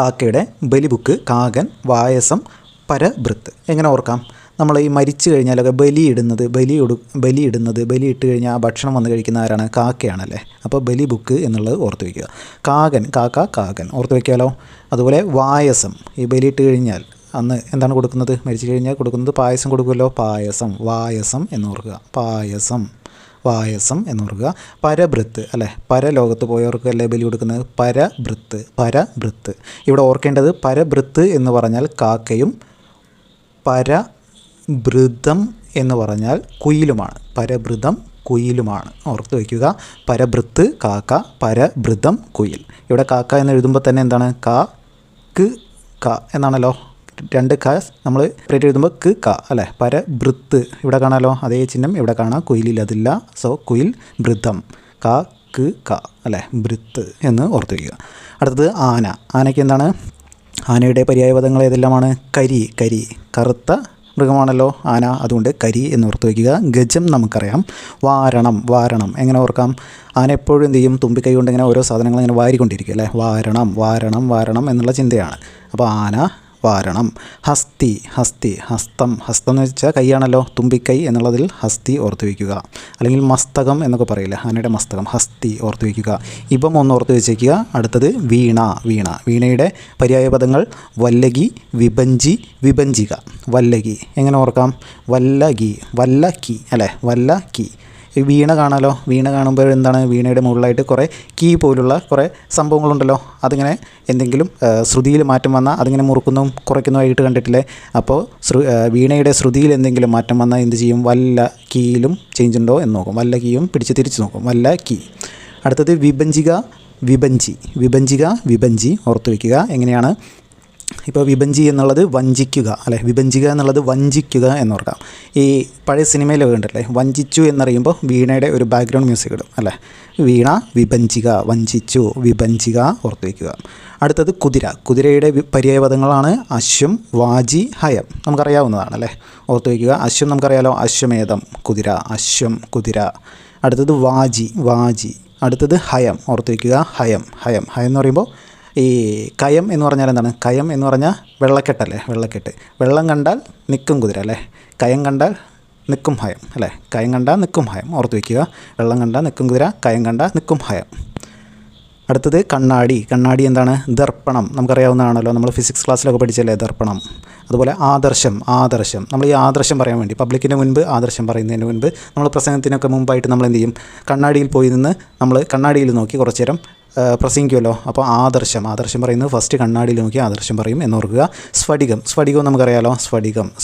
കാക്കയുടെ, ബലിബുക്ക്, കാകൻ, വായസം, പരഭൃത്ത്. എങ്ങനെ ഓർക്കാം? നമ്മൾ ഈ മരിച്ചു കഴിഞ്ഞാലൊക്കെ ബലിയിട്ട് കഴിഞ്ഞാൽ ആ ഭക്ഷണം വന്ന് കഴിക്കുന്ന ആരാണ്? കാക്കയാണല്ലേ. അപ്പോൾ ബലിബുക്ക് എന്നുള്ളത് ഓർത്ത് വയ്ക്കുക. കാകൻ, കാകൻ ഓർത്ത് വയ്ക്കാമല്ലോ. അതുപോലെ വായസം, ഈ ബലിയിട്ട് കഴിഞ്ഞാൽ അന്ന് എന്താണ് കൊടുക്കുന്നത്? മരിച്ചു കഴിഞ്ഞാൽ കൊടുക്കുന്നത് പായസം കൊടുക്കുമല്ലോ. പായസം, വായസം എന്നോർക്കുക. വായസം എന്നോർക്കുക. പരഭൃത്ത് അല്ലേ, പരലോകത്ത് പോയവർക്കല്ലേ ബലി കൊടുക്കുന്നത്. പരഭൃത്ത്. ഇവിടെ ഓർക്കേണ്ടത് പരഭൃത്ത് എന്ന് പറഞ്ഞാൽ കാക്കയും പരഭൃതം എന്ന് പറഞ്ഞാൽ കുയിലുമാണ്. പരഭൃതം കുയിലുമാണ്, ഓർത്ത് വയ്ക്കുക. പരഭൃത്ത് കാക്ക, പരഭൃതം കുയിൽ. ഇവിടെ കാക്ക എന്ന് എഴുതുമ്പോൾ തന്നെ എന്താണ്? ക എന്നാണല്ലോ. 2 ക നമ്മൾ സെപ്പറേറ്റ് എഴുതുമ്പോൾ ക അല്ലേ. പരഭൃത്ത് ഇവിടെ കാണാമല്ലോ, അതേ ചിഹ്നം ഇവിടെ കാണാം. കുയിലിൽ അതില്ല. സോ കുയിൽ ഭൃതം. ക അല്ലേ, ഭൃത്ത് എന്ന് ഓർത്ത് വയ്ക്കുക. അടുത്തത് ആന. ആനയ്ക്ക് എന്താണ്? ആനയുടെ പര്യായപദങ്ങൾ ഏതെല്ലാമാണ്? കരി, കറുത്ത മൃഗമാണല്ലോ ആന, അതുകൊണ്ട് കരി എന്ന് ഓർത്ത് വയ്ക്കുക. ഗജം നമുക്കറിയാം. വാരണം എങ്ങനെ ഓർക്കാം? ആന എപ്പോഴും എന്ത് ചെയ്യും? തുമ്പിക്കൈ കൊണ്ട് ഇങ്ങനെ ഓരോ സാധനങ്ങൾ ഇങ്ങനെ വാരിക്കൊണ്ടിരിക്കും അല്ലേ. വാരണം എന്നുള്ള ചിന്തയാണ്. അപ്പോൾ ആന വാരണം. ഹസ്തി, ഹസ്തം എന്ന് വെച്ചാൽ കൈയാണല്ലോ, തുമ്പിക്കൈ എന്നുള്ളതിൽ ഹസ്തി ഓർത്ത് വയ്ക്കുക. അല്ലെങ്കിൽ മസ്തകം എന്നൊക്കെ പറയില്ല, ആനയുടെ മസ്തകം. ഹസ്തി ഓർത്ത് വയ്ക്കുക. ഇപ്പം ഒന്ന് ഓർത്ത് വെച്ചേക്കുക. അടുത്തത് വീണയുടെ പര്യായപദങ്ങൾ വല്ലകി, വിഭഞ്ചി, വിഭഞ്ചിക. വല്ലകി എങ്ങനെ ഓർക്കാം? വല്ലക്കി അല്ലേ, വല്ലക്കി. ഈ വീണ കാണാമല്ലോ. വീണ കാണുമ്പോൾ എന്താണ്? വീണയുടെ മുകളിലായിട്ട് കുറേ കീ പോലുള്ള കുറേ സംഭവങ്ങളുണ്ടല്ലോ. അതിങ്ങനെ എന്തെങ്കിലും ശ്രുതിയിൽ മാറ്റം വന്നാൽ അതിങ്ങനെ മുറുക്കുന്നതും കുറയ്ക്കുന്നതുമായിട്ട് കണ്ടിട്ടില്ലേ? അപ്പോൾ വീണയുടെ ശ്രുതിയിൽ എന്തെങ്കിലും മാറ്റം വന്നാൽ എന്ത് ചെയ്യും? വല്ല കീയിലും ചേഞ്ച് ഉണ്ടോ എന്ന് നോക്കും. വല്ല കീയും പിടിച്ച് തിരിച്ച് നോക്കും. വല്ല കീ. അടുത്തത് വിഭഞ്ചിക, വിഭഞ്ചി ഓർത്ത് വയ്ക്കുക. എങ്ങനെയാണ്? ഇപ്പോൾ വിഭഞ്ചി എന്നുള്ളത് വഞ്ചിക്കുക അല്ലേ. വിഭഞ്ചിക എന്നുള്ളത് വഞ്ചിക്കുക എന്നോർക്കാം. ഈ പഴയ സിനിമയിലൊക്കെ ഉണ്ടല്ലേ, വഞ്ചിച്ചു എന്നറിയുമ്പോൾ വീണയുടെ ഒരു ബാക്ക്ഗ്രൗണ്ട് മ്യൂസിക് ഇടും അല്ലേ. വീണ, വിഭഞ്ചിക, വഞ്ചിച്ചു, വിഭഞ്ചിക ഓർത്ത് വയ്ക്കുക. അടുത്തത് കുതിരയുടെ പര്യായപദങ്ങളാണ് അശ്വം, വാജി, ഹയം. നമുക്കറിയാവുന്നതാണ് അല്ലേ, ഓർത്ത് വയ്ക്കുക. അശ്വം നമുക്കറിയാലോ, അശ്വമേധം കുതിര, അശ്വം കുതിര. അടുത്തത് വാജി. അടുത്തത് ഹയം, ഓർത്ത് വയ്ക്കുക. ഹയം എന്ന് പറയുമ്പോൾ ഈ കയം എന്ന് പറഞ്ഞാൽ എന്താണ്? കയം എന്ന് പറഞ്ഞാൽ വെള്ളക്കെട്ടല്ലേ, വെള്ളക്കെട്ട്. വെള്ളം കണ്ടാൽ നിൽക്കും കുതിര അല്ലേ. കയം കണ്ടാൽ നിൽക്കും ഹയം അല്ലേ. കയം കണ്ടാൽ നിൽക്കും ഹയം, ഓർത്ത് വയ്ക്കുക. വെള്ളം കണ്ടാൽ നിൽക്കും കുതിര, കയം കണ്ടാൽ നിൽക്കും ഹയം. അടുത്തത് കണ്ണാടി എന്താണ്? ദർപ്പണം. നമുക്കറിയാവുന്നതാണല്ലോ, നമ്മൾ ഫിസിക്സ് ക്ലാസ്സിലൊക്കെ പഠിച്ചല്ലേ ദർപ്പണം. അതുപോലെ ആദർശം. നമ്മൾ ഈ ആദർശം പറയാൻ വേണ്ടി പബ്ലിക്കിന് മുൻപ് ആദർശം പറയുന്നതിന് മുൻപ് നമ്മൾ പ്രസംഗത്തിനൊക്കെ മുമ്പായിട്ട് നമ്മൾ എന്ത് ചെയ്യും? കണ്ണാടിയിൽ പോയി നിന്ന് നമ്മൾ കണ്ണാടിയിൽ നോക്കി കുറച്ച് നേരം പ്രസംഗിക്കുമല്ലോ. അപ്പോൾ ആദർശം പറയുന്നത് ഫസ്റ്റ് കണ്ണാടിയിൽ നോക്കി ആദർശം പറയും എന്നോർക്കുക. സ്ഫടികം നമുക്കറിയാമല്ലോ.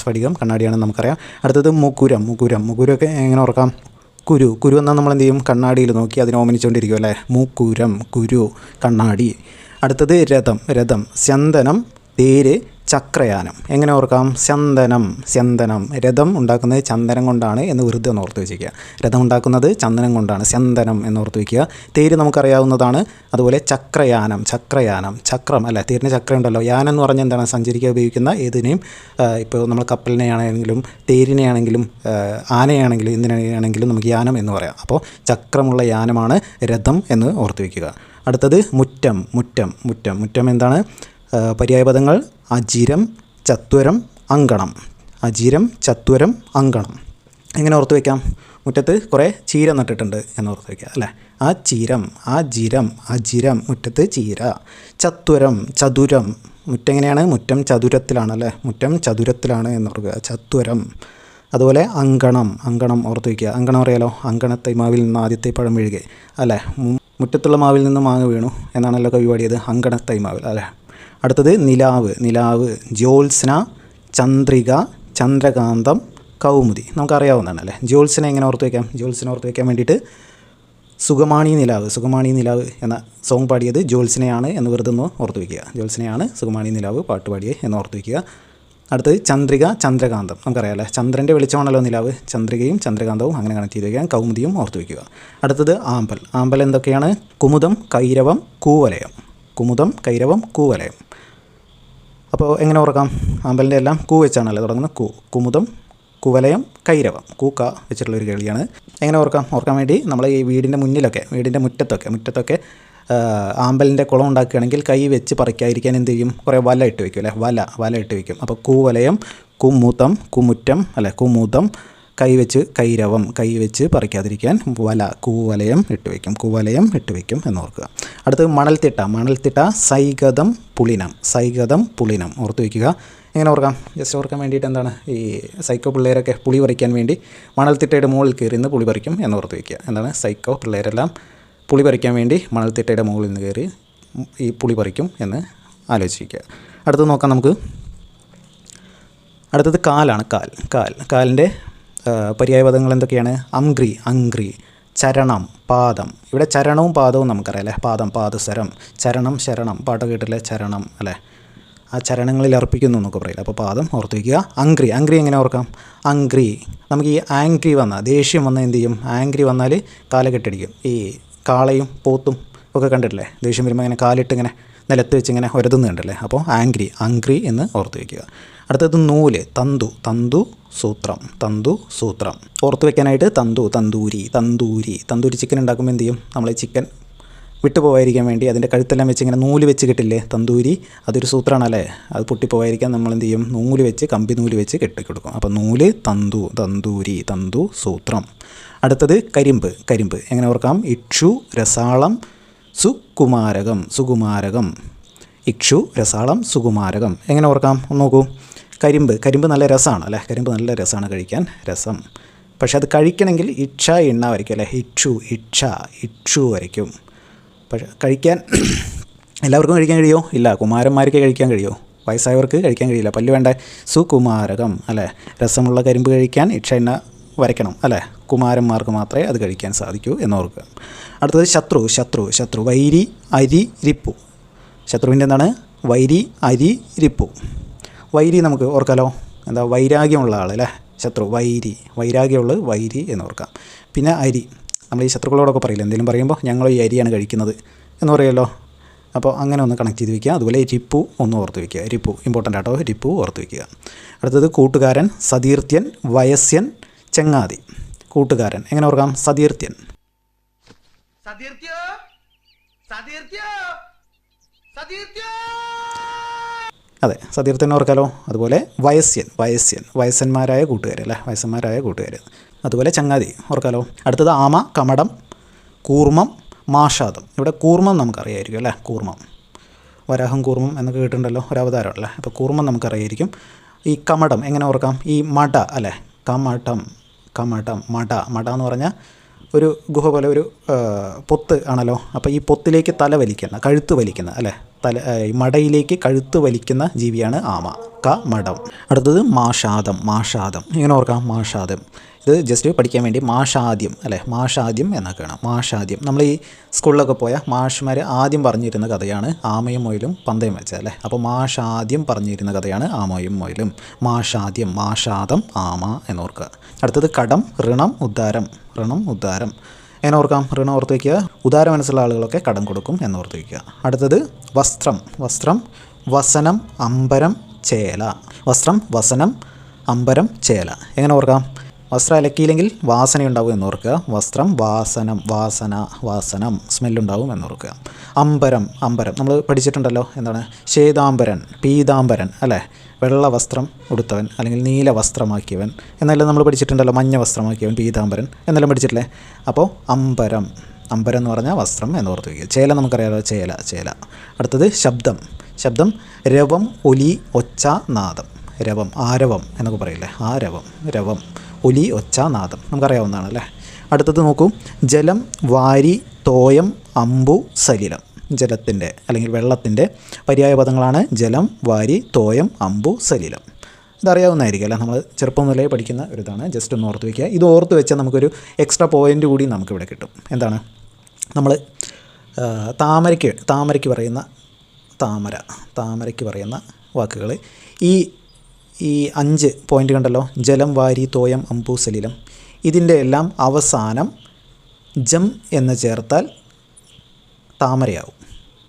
സ്ഫടികം കണ്ണാടിയാണെന്ന് നമുക്കറിയാം. അടുത്തത് മുക്കുരമൊക്കെ എങ്ങനെ ഓർക്കാം? കുരു എന്നാൽ നമ്മൾ എന്ത് ചെയ്യും? കണ്ണാടിയിൽ നോക്കി അതിനെ ഓമനിച്ചുകൊണ്ടിരിക്കും അല്ലേ. മൂക്കുരം, കുരു, കണ്ണാടി. അടുത്തത് രഥം. ചന്ദനം, തേര്, ചക്രയാനം. എങ്ങനെ ഓർക്കാം? ചന്ദനം. രഥം ഉണ്ടാക്കുന്നത് ചന്ദനം കൊണ്ടാണ് എന്ന് വെറുതെ ഒന്ന് ഓർത്ത് വെച്ചിരിക്കുക. രഥം ഉണ്ടാക്കുന്നത് ചന്ദനം കൊണ്ടാണ്, ചന്ദനം എന്നോർത്ത് വയ്ക്കുക. തേര് നമുക്കറിയാവുന്നതാണ്. അതുപോലെ ചക്രയാനം. ചക്രം അല്ലേ, തേരിന് ചക്രം ഉണ്ടല്ലോ. യാനം എന്ന് പറഞ്ഞാൽ എന്താണ്? സഞ്ചരിക്കാൻ ഉപയോഗിക്കുന്ന ഏതിനെയും, ഇപ്പോൾ നമ്മൾ കപ്പലിനെയാണെങ്കിലും തേരിനെയാണെങ്കിലും ആനയാണെങ്കിലും എന്തിനാണെങ്കിലും നമുക്ക് യാനം എന്ന് പറയാം. അപ്പോൾ ചക്രമുള്ള യാനമാണ് രഥം എന്ന് ഓർത്ത് വയ്ക്കുക. അടുത്തത് മുറ്റം എന്താണ്? പര്യായപദങ്ങൾ അജിരം, ചത്വരം, അങ്കണം. എങ്ങനെ ഓർത്ത് വയ്ക്കാം? മുറ്റത്ത് കുറേ ചീര നട്ടിട്ടുണ്ട് എന്ന് ഓർത്ത് വയ്ക്കുക അല്ലേ. അജിരം മുറ്റത്ത് ചീര. ചതുരം മുറ്റെങ്ങനെയാണ്? മുറ്റം ചതുരത്തിലാണ് അല്ലേ. മുറ്റം ചതുരത്തിലാണ് എന്നോർക്കുക. ചത്വരം. അതുപോലെ അങ്കണം ഓർത്ത് വയ്ക്കുക. അങ്കണം അറിയാലോ, അങ്കണത്തെ മാവിൽ നിന്ന് ആദ്യത്തെ പഴം വീഴുക അല്ലേ. മുറ്റത്തുള്ള മാവിൽ നിന്ന് മാങ്ങ വീണു എന്നാണല്ലോ കവി പാടിയത്. അങ്കണത്തെ മാവിൽ അല്ലേ. അടുത്തത് നിലാവ്, ജ്യോത്സ്ന, ചന്ദ്രിക, ചന്ദ്രകാന്തം, കൗമുദി. നമുക്കറിയാവുന്നതാണ് അല്ലേ. ജ്യോത്സ്ന എങ്ങനെ ഓർത്ത് വയ്ക്കാം? ജ്യോത്സ്ന ഓർത്ത് വയ്ക്കാൻ വേണ്ടിയിട്ട് സുഖമാണി നിലാവ് എന്ന സോങ് പാടിയത് ജ്യോത്സ്നയാണ് എന്ന് വെറുതെ ഒന്ന് ഓർത്ത് വയ്ക്കുക. ജ്യോത്സ്നയാണ് സുഖമാണി നിലാവ് പാട്ട് പാടിയത് എന്ന് ഓർത്ത് വയ്ക്കുക. അടുത്തത് ചന്ദ്രിക, ചന്ദ്രകാന്തം. നമുക്കറിയാം അല്ലേ. ചന്ദ്രൻ്റെ വെളിച്ചമാണല്ലോ നിലാവ്. ചന്ദ്രികയും ചന്ദ്രകാന്തവും അങ്ങനെ കണക്ട് ചെയ്ത് വയ്ക്കാം. കൗമുദിയും ഓർത്ത് വയ്ക്കുക. അടുത്തത് ആമ്പൽ എന്തൊക്കെയാണ്? കുമുദം, കൈരവം, കൂവലയം. അപ്പോൾ എങ്ങനെ ഓർക്കാം? ആമ്പലിൻ്റെ എല്ലാം കൂ വെച്ചാണല്ലോ തുടങ്ങുന്നത്. കുമുദം, കുവലയം, കൈരവം. കൂക്ക വെച്ചിട്ടുള്ളൊരു കളിയാണ്. എങ്ങനെ ഓർക്കാൻ വേണ്ടി നമ്മൾ ഈ വീടിൻ്റെ മുറ്റത്തൊക്കെ ആമ്പലിൻ്റെ കുളം ഉണ്ടാക്കുകയാണെങ്കിൽ കൈ വെച്ച് പറിക്കാതിരിക്കാൻ എന്ത് ചെയ്യും, കുറേ വല ഇട്ട് വയ്ക്കും അല്ലേ, വല ഇട്ട് വയ്ക്കും. അപ്പോൾ കൂവലയം, കുമുത്തം, കുമുറ്റം അല്ലേ, കുമുദം, കൈവച്ച് കൈരവം, കൈ വെച്ച് പറിക്കാതിരിക്കാൻ കൂവലയം ഇട്ട് വയ്ക്കും എന്നോർക്കുക. അടുത്തത് മണൽത്തിട്ട സൈഗതം പുളിനം ഓർത്ത് വയ്ക്കുക. എങ്ങനെ ഓർക്കാം, ജസ്റ്റ് ഓർക്കാൻ വേണ്ടിയിട്ട് എന്താണ്, ഈ സൈക്കോ പിള്ളേരൊക്കെ പുളി പറിക്കാൻ വേണ്ടി മണൽത്തിട്ടയുടെ മുകളിൽ കയറി നിന്ന് പുളി പറിക്കും എന്നോർത്ത് വയ്ക്കുക. എന്താണ്, സൈക്കോ പിള്ളേരെല്ലാം പുളി പറിക്കാൻ വേണ്ടി മണൽത്തിട്ടയുടെ മുകളിൽ നിന്ന് കയറി ഈ പുളി പറിക്കും എന്ന് ആലോചിക്കുക. അടുത്തത് നോക്കാം നമുക്ക്. അടുത്തത് കാലാണ്. കാലിൻ്റെ പര്യായപദങ്ങൾ എന്തൊക്കെയാണ്? അംഗ്രി, ചരണം, പാദം. ഇവിടെ ചരണവും പാദവും നമുക്കറിയാം അല്ലേ, പാദസരം, ചരണം, ശരണം, പാട്ട് കേട്ടില്ലേ, ചരണം അല്ലേ, ആ ചരണങ്ങളിൽ അർപ്പിക്കുന്നു എന്നൊക്കെ പറയില്ല. അപ്പോൾ പാദം ഓർത്ത് വയ്ക്കുക. അംഗ്രി എങ്ങനെ ഓർക്കാം? നമുക്ക് ഈ ആംഗ്രി വന്നാൽ, ദേഷ്യം വന്നാൽ എന്ത് ചെയ്യും? ആംഗ്രി വന്നാൽ കാല കെട്ടടിക്കും. ഈ കാളയും പോത്തും ഒക്കെ കണ്ടിട്ടില്ലേ, ദേഷ്യം വരുമ്പോൾ ഇങ്ങനെ കാലിട്ട് ഇങ്ങനെ നിലത്ത് വെച്ച് ഇങ്ങനെ ഒരതുന്നു കണ്ടല്ലേ. അപ്പോൾ അംഗ്രി എന്ന് ഓർത്ത് വയ്ക്കുക. അടുത്തത് നൂല്, തന്തു സൂത്രം ഓർത്ത് വെക്കാനായിട്ട് തന്തൂരി ചിക്കൻ ഉണ്ടാക്കുമ്പോൾ എന്ത് ചെയ്യും, നമ്മൾ ചിക്കൻ വിട്ടുപോകാതിരിക്കാൻ വേണ്ടി അതിൻ്റെ കഴുത്തെല്ലാം വെച്ച് ഇങ്ങനെ നൂല് വെച്ച് കിട്ടില്ലേ തന്തൂരി, അതൊരു സൂത്രമാണല്ലേ, അത് പൊട്ടിപ്പോകാതിരിക്കാൻ നമ്മൾ എന്ത് ചെയ്യും, കമ്പി നൂല് വെച്ച് കെട്ടിക്കൊടുക്കും. അപ്പോൾ നൂല്, തന്തൂരി, സൂത്രം. അടുത്തത് കരിമ്പ് എങ്ങനെ ഓർക്കാം? ഇക്ഷു, രസാളം, സുകുമാരകം. ഇക്ഷു, രസാളം, സുകുമാരകം എങ്ങനെ ഓർക്കാം? ഒന്ന് നോക്കൂ. കരിമ്പ് നല്ല രസമാണ് അല്ലേ, നല്ല രസമാണ് കഴിക്കാൻ, രസം. പക്ഷെ അത് കഴിക്കണമെങ്കിൽ എണ്ണ വരയ്ക്കും അല്ലേ, ഇക്ഷു വരയ്ക്കും. പക്ഷേ കഴിക്കാൻ എല്ലാവർക്കും കഴിക്കാൻ കഴിയുമോ? ഇല്ല. കുമാരന്മാർക്ക് കഴിക്കാൻ കഴിയുമോ? വയസ്സായവർക്ക് കഴിക്കാൻ കഴിയില്ല, പല്ല് വേണ്ട. സുകുമാരകം അല്ലേ, രസമുള്ള കരിമ്പ് കഴിക്കാൻ എണ്ണ വരയ്ക്കണം അല്ലേ, കുമാരന്മാർക്ക് മാത്രമേ അത് കഴിക്കാൻ സാധിക്കൂ എന്നോർക്കുക. അടുത്തത് ശത്രു, വൈരി, അരി, റിപ്പു. ശത്രുവിൻ്റെ എന്താണ്? വൈരി, അരി, റിപ്പു. വൈരി നമുക്ക് ഓർക്കാലോ, എന്താ, വൈരാഗ്യമുള്ള ആൾ അല്ലേ, ശത്രു, വൈരാഗ്യമുള്ളത് വൈരി എന്ന് ഓർക്കാം. പിന്നെ അരി, നമ്മൾ ഈ ശത്രുക്കളോടൊക്കെ പറയില്ല, എന്തെങ്കിലും പറയുമ്പോൾ ഞങ്ങൾ ഈ അരിയാണ് കഴിക്കുന്നത് എന്ന് പറയുമല്ലോ, അപ്പോൾ അങ്ങനെ ഒന്ന് കണക്ട് ചെയ്ത് വയ്ക്കുക. അതുപോലെ റിപ്പു ഒന്ന് ഓർത്ത് വയ്ക്കുക, റിപ്പു ഇമ്പോർട്ടൻ്റ് ആട്ടോ, റിപ്പു ഓർത്ത് വയ്ക്കുക. അടുത്തത് കൂട്ടുകാരൻ, സതീർത്ഥ്യൻ, വയസ്യൻ, ചങ്ങാതി. കൂട്ടുകാരൻ എങ്ങനെ ഓർക്കാം? സതീർത്ഥ്യൻ. അതെ, സതീർത്ഥ്യൻ ഓർക്കാലോ. അതുപോലെ വയസ്സന്മാരായ കൂട്ടുകാർ അല്ലേ, അതുപോലെ ചങ്ങാതി ഓർക്കാലോ. അടുത്തത് ആമ, കമടം, കൂർമ്മം, മാഷാദം. ഇവിടെ കൂർമ്മം നമുക്കറിയായിരിക്കും അല്ലേ, കൂർമ്മം, വരാഹം കൂർമ്മം എന്നൊക്കെ കേട്ടിട്ടുണ്ടല്ലോ, ഒരവതാരം അല്ലേ. അപ്പോൾ കൂർമ്മം നമുക്കറിയായിരിക്കും. ഈ കമടം എങ്ങനെ ഓർക്കാം? ഈ മട അല്ലേ, കമടം മട എന്ന് പറഞ്ഞാൽ ഒരു ഗുഹ പോലെ ഒരു പൊത്ത് ആണല്ലോ. അപ്പോൾ ഈ പൊത്തിലേക്ക് കഴുത്ത് വലിക്കുന്ന അല്ലേ, ഈ മടയിലേക്ക് കഴുത്ത് വലിക്കുന്ന ജീവിയാണ് ആമ, മടം. അടുത്തത് മാഷാദം ഇങ്ങനെ ഓർക്കാം, മാഷാദം. ഇത് ജസ്റ്റ് പഠിക്കാൻ വേണ്ടി മാഷാദ്യം അല്ലേ, മാഷാദ്യം എന്നൊക്കെയാണ്. മാഷാദ്യം നമ്മൾ ഈ സ്കൂളിലൊക്കെ പോയാൽ മാഷ്മാർ ആദ്യം പറഞ്ഞിരുന്ന കഥയാണ് ആമയും മുയലും പന്തയം വെച്ചത് അല്ലേ. അപ്പോൾ മാഷാദ്യം പറഞ്ഞിരുന്ന കഥയാണ് ആമയും മുയലും. മാഷാദം, ആമ എന്നോർക്കുക. അടുത്തത് കടം, ഋണം, ഉദ്ധാരം. എങ്ങനെ ഓർക്കാം? ഋണം ഓർത്ത് വയ്ക്കുക. ഉദാരം മനസ്സുള്ള ആളുകളൊക്കെ കടം കൊടുക്കും എന്നോർത്ത് വയ്ക്കുക. അടുത്തത് വസ്ത്രം, വസനം, അമ്പരം, ചേല. വസനം, അമ്പരം, ചേല എങ്ങനെ ഓർക്കാം? വസ്ത്രം അലക്കിയില്ലെങ്കിൽ വാസനയുണ്ടാവും എന്നോർക്കുക. വസ്ത്രം, വാസനം, സ്മെല്ലുണ്ടാവും എന്നോർക്കുക. അമ്പരം നമ്മൾ പഠിച്ചിട്ടുണ്ടല്ലോ, എന്താണ്? ശ്വേതാംബരൻ, പീതാംബരൻ അല്ലേ, വെള്ള വസ്ത്രം ഉടുത്തവൻ അല്ലെങ്കിൽ നീല വസ്ത്രമാക്കിയവൻ എന്നെല്ലാം നമ്മൾ പഠിച്ചിട്ടുണ്ടല്ലോ. മഞ്ഞ വസ്ത്രമാക്കിയവൻ പീതാംബരൻ എന്നെല്ലാം പഠിച്ചിട്ടില്ലേ. അപ്പോൾ അമ്പരം എന്ന് പറഞ്ഞാൽ വസ്ത്രം എന്നോർത്ത് വയ്ക്കുക. ചേല നമുക്കറിയാലോ, ചേല. അടുത്തത് ശബ്ദം, രവം, ഒലി, ഒച്ച, നാദം. ആരവം എന്നൊക്കെ പറയില്ലേ, രവം, ഒലി, ഒച്ച, നാദം നമുക്കറിയാവുന്നതാണ് അല്ലേ. അടുത്തത് നോക്കൂ. ജലം, വാരി, തോയം, അമ്പു, സലിലം. ജലത്തിൻ്റെ അല്ലെങ്കിൽ വെള്ളത്തിൻ്റെ പര്യായ പദങ്ങളാണ് ജലം, വാരി, തോയം, അമ്പു, സലിലം. ഇതറിയാവുന്നതായിരിക്കും അല്ലേ, നമ്മൾ ചെറുപ്പം മുതലേ പഠിക്കുന്ന ഒരു ഇതാണ്. ജസ്റ്റ് ഒന്ന് ഓർത്ത് വയ്ക്കുക. ഇത് ഓർത്ത് വെച്ചാൽ നമുക്കൊരു എക്സ്ട്രാ പോയിൻ്റ് കൂടി നമുക്കിവിടെ കിട്ടും. എന്താണ്? നമ്മൾ താമരയ്ക്ക് പറയുന്ന വാക്കുകൾ ഈ 5 പോയിൻ്റ് കണ്ടല്ലോ, ജലം, വാരി, തോയം, അമ്പു, സലിലം. ഇതിൻ്റെ എല്ലാം അവസാനം ജം എന്ന് ചേർത്താൽ താമരയാവും.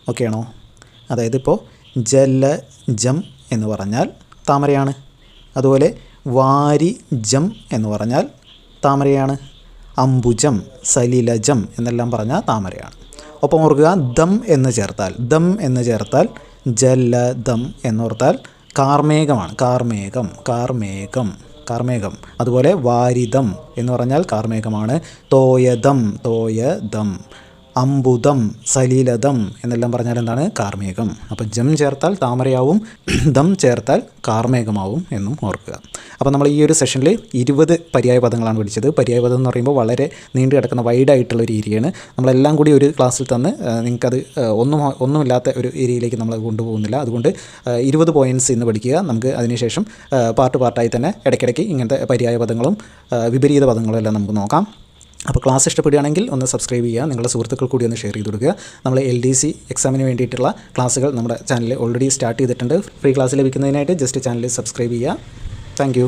ഓക്കെയാണോ? അതായത് ഇപ്പോൾ ജലജം എന്ന് പറഞ്ഞാൽ താമരയാണ്. അതുപോലെ വാരി ജം എന്ന് പറഞ്ഞാൽ താമരയാണ്. അംബുജം, സലിലജം എന്നെല്ലാം പറഞ്ഞാൽ താമരയാണ്. ഒപ്പം ഓർക്കുക ദം എന്ന് ചേർത്താൽ ജലദം എന്നോർത്താൽ കാർമേഘമാണ്. കാർമേഘം. അതുപോലെ വാരിദം എന്ന് പറഞ്ഞാൽ കാർമേഘമാണ്. തോയദം അമ്പുദം സലീലദം എന്നെല്ലാം പറഞ്ഞാൽ എന്താണ്? കാർമേഘം. അപ്പോൾ ജം ചേർത്താൽ താമരയാവും, ദം ചേർത്താൽ കാർമേഘമാവും എന്നും ഓർക്കുക. അപ്പോൾ നമ്മൾ ഈ ഒരു സെഷനിൽ 20 പര്യായ പദങ്ങളാണ് പഠിച്ചത്. പര്യായ പദം എന്ന് പറയുമ്പോൾ വളരെ നീണ്ടു കിടക്കുന്ന വൈഡായിട്ടുള്ളൊരു ഏരിയയാണ്. നമ്മളെല്ലാം കൂടി ഒരു ക്ലാസ്സിൽ തന്ന് നിങ്ങൾക്കത് ഒന്നുമില്ലാത്ത ഒരു ഏരിയയിലേക്ക് നമ്മൾ കൊണ്ടുപോകുന്നില്ല. അതുകൊണ്ട് 20 പോയിൻറ്റ്സ് ഇന്ന് പഠിക്കുക. നമുക്ക് അതിനുശേഷം പാർട്ടായി തന്നെ ഇടയ്ക്കിടയ്ക്ക് ഇങ്ങനത്തെ പര്യായ പദങ്ങളും വിപരീത പദങ്ങളും എല്ലാം നമുക്ക് നോക്കാം. അപ്പോൾ ക്ലാസ് ഇഷ്ടപ്പെടുകയാണെങ്കിൽ ഒന്ന് സബ്സ്ക്രൈബ് ചെയ്യുക, നിങ്ങളുടെ സുഹൃത്തുക്കൾ കൂടി ഒന്ന് ഷെയർ ചെയ്ത് കൊടുക്കുക. നമ്മൾ LDC എക്സാമിന് വേണ്ടിയിട്ടുള്ള ക്ലാസ്സുകൾ നമ്മുടെ ചാനലിൽ ഓൾറെഡി സ്റ്റാർട്ട് ചെയ്തിട്ടുണ്ട്. ഫ്രീ ക്ലാസ് ലഭിക്കുന്നതിനായിട്ട് ജസ്റ്റ് ചാനൽ സബ്സ്ക്രൈബ് ചെയ്യുക. താങ്ക്